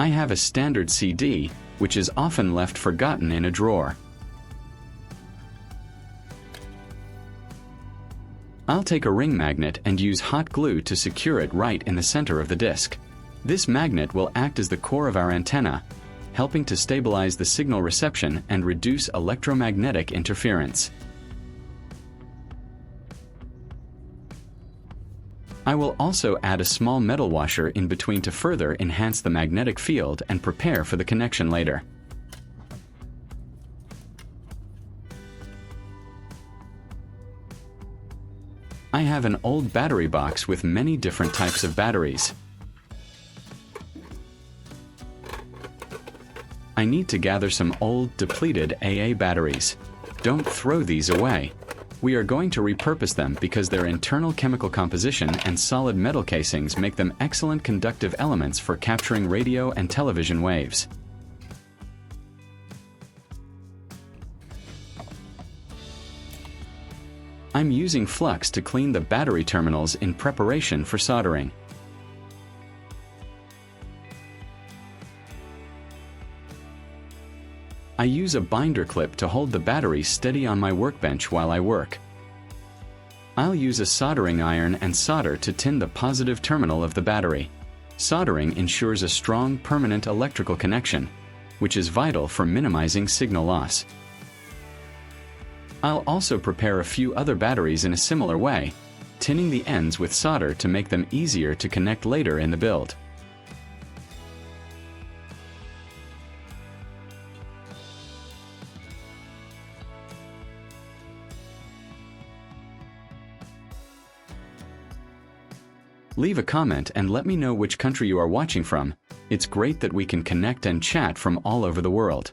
I have a standard CD, which is often left forgotten in a drawer. I'll take a ring magnet and use hot glue to secure it right in the center of the disc. This magnet will act as the core of our antenna, helping to stabilize the signal reception and reduce electromagnetic interference. I will also add a small metal washer in between to further enhance the magnetic field and prepare for the connection later. I have an old battery box with many different types of batteries. I need to gather some old, depleted AA batteries. Don't throw these away. We are going to repurpose them because their internal chemical composition and solid metal casings make them excellent conductive elements for capturing radio and television waves. I'm using flux to clean the battery terminals in preparation for soldering. I use a binder clip to hold the battery steady on my workbench while I work. I'll use a soldering iron and solder to tin the positive terminal of the battery. Soldering ensures a strong, permanent electrical connection, which is vital for minimizing signal loss. I'll also prepare a few other batteries in a similar way, tinning the ends with solder to make them easier to connect later in the build. Leave a comment and let me know which country you are watching from. It's great that we can connect and chat from all over the world.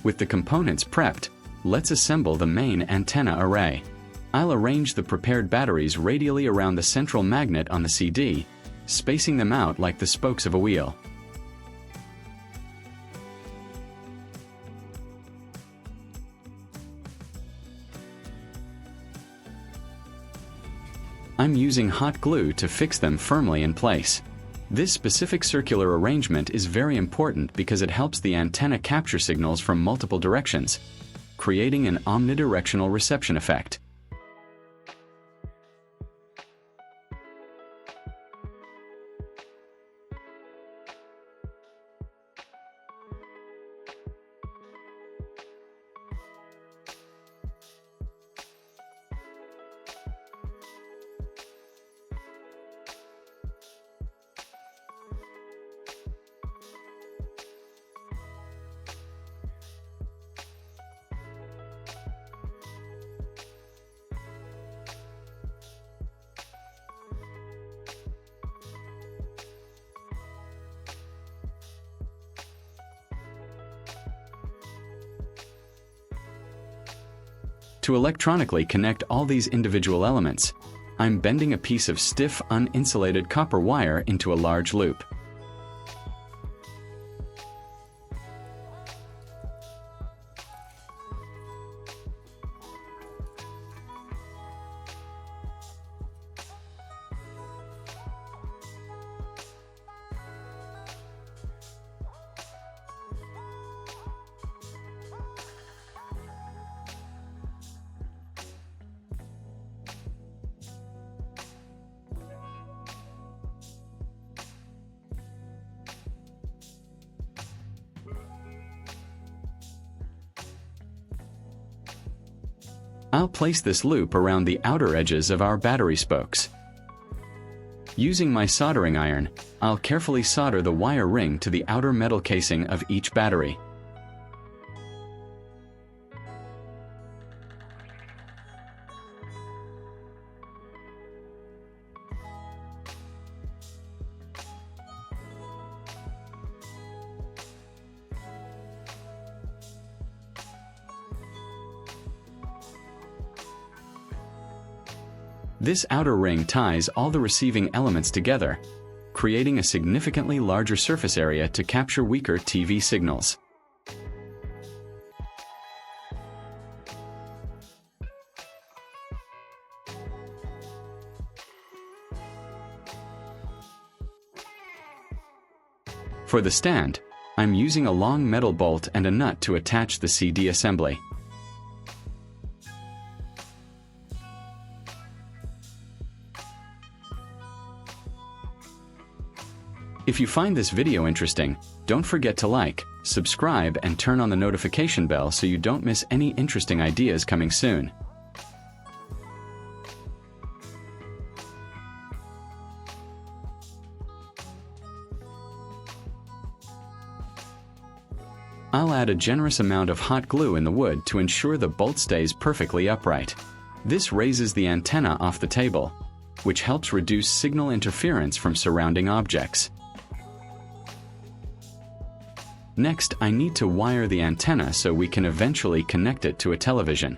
With the components prepped, let's assemble the main antenna array. I'll arrange the prepared batteries radially around the central magnet on the CD, spacing them out like the spokes of a wheel. I'm using hot glue to fix them firmly in place. This specific circular arrangement is very important because it helps the antenna capture signals from multiple directions, creating an omnidirectional reception effect. To electronically connect all these individual elements, I'm bending a piece of stiff, uninsulated copper wire into a large loop. I'll place this loop around the outer edges of our battery spokes. Using my soldering iron, I'll carefully solder the wire ring to the outer metal casing of each battery. This outer ring ties all the receiving elements together, creating a significantly larger surface area to capture weaker TV signals. For the stand, I'm using a long metal bolt and a nut to attach the CD assembly. If you find this video interesting, don't forget to like, subscribe, and turn on the notification bell so you don't miss any interesting ideas coming soon. I'll add a generous amount of hot glue in the wood to ensure the bolt stays perfectly upright. This raises the antenna off the table, which helps reduce signal interference from surrounding objects. Next, I need to wire the antenna so we can eventually connect it to a television.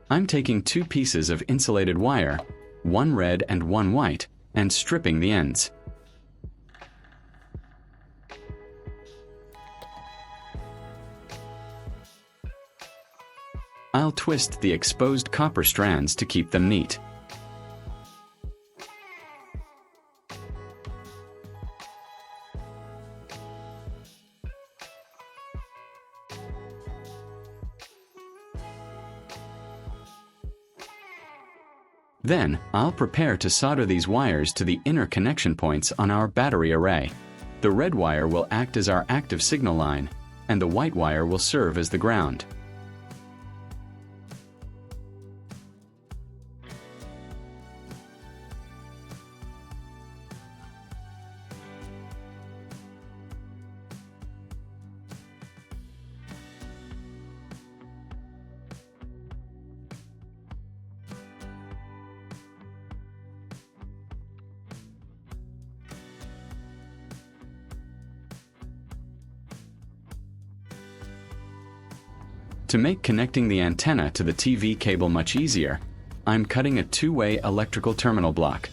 I'm taking 2 pieces of insulated wire, one red and one white, and stripping the ends. I'll twist the exposed copper strands to keep them neat. Then, I'll prepare to solder these wires to the inner connection points on our battery array. The red wire will act as our active signal line, and the white wire will serve as the ground. To make connecting the antenna to the TV cable much easier, I'm cutting a 2-way electrical terminal block.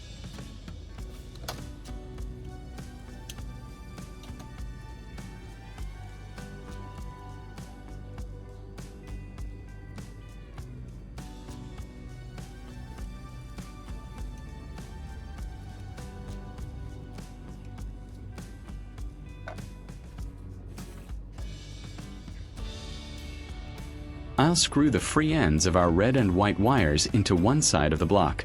I'll screw the free ends of our red and white wires into one side of the block.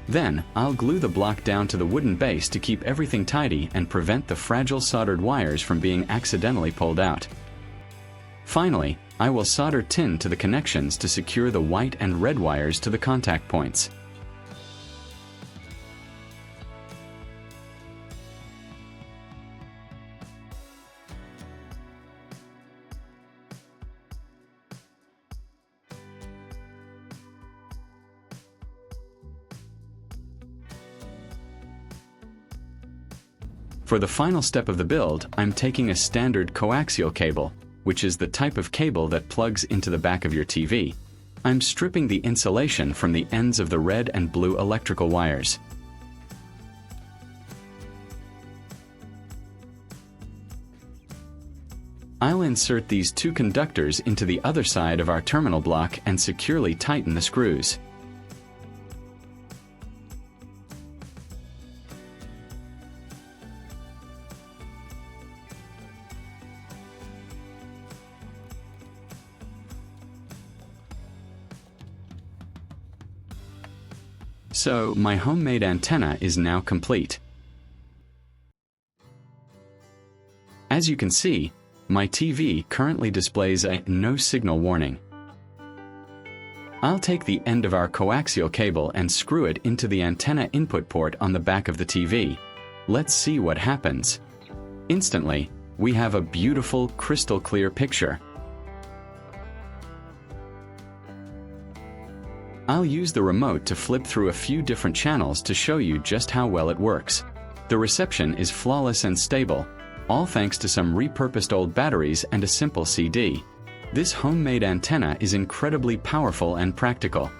Then, I'll glue the block down to the wooden base to keep everything tidy and prevent the fragile soldered wires from being accidentally pulled out. Finally, I will solder tin to the connections to secure the white and red wires to the contact points. For the final step of the build, I'm taking a standard coaxial cable, which is the type of cable that plugs into the back of your TV. I'm stripping the insulation from the ends of the red and blue electrical wires. I'll insert these 2 conductors into the other side of our terminal block and securely tighten the screws. So, my homemade antenna is now complete. As you can see, my TV currently displays a no signal warning. I'll take the end of our coaxial cable and screw it into the antenna input port on the back of the TV. Let's see what happens. Instantly, we have a beautiful, crystal clear picture. I'll use the remote to flip through a few different channels to show you just how well it works. The reception is flawless and stable, all thanks to some repurposed old batteries and a simple CD. This homemade antenna is incredibly powerful and practical.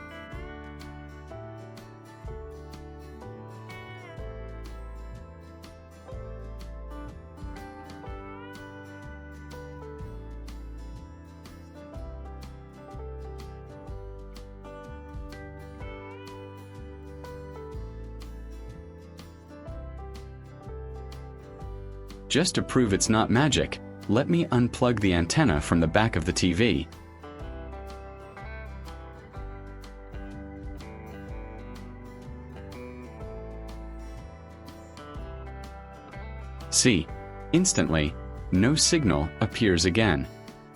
Just to prove it's not magic, let me unplug the antenna from the back of the TV. See, instantly, no signal appears again.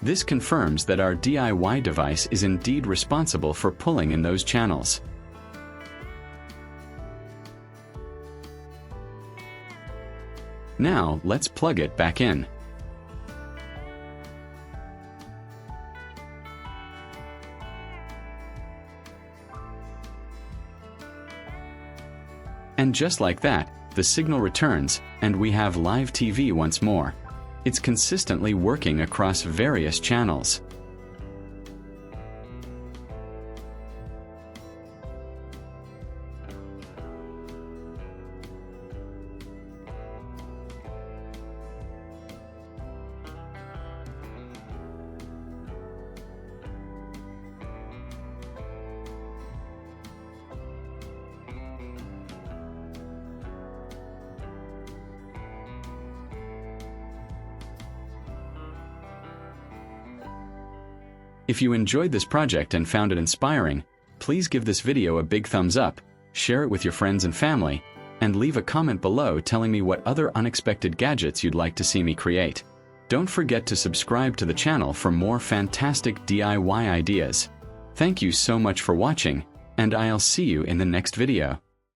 This confirms that our DIY device is indeed responsible for pulling in those channels. Now, let's plug it back in. And just like that, the signal returns, and we have live TV once more. It's consistently working across various channels. If you enjoyed this project and found it inspiring, please give this video a big thumbs up, share it with your friends and family, and leave a comment below telling me what other unexpected gadgets you'd like to see me create. Don't forget to subscribe to the channel for more fantastic DIY ideas. Thank you so much for watching, and I'll see you in the next video.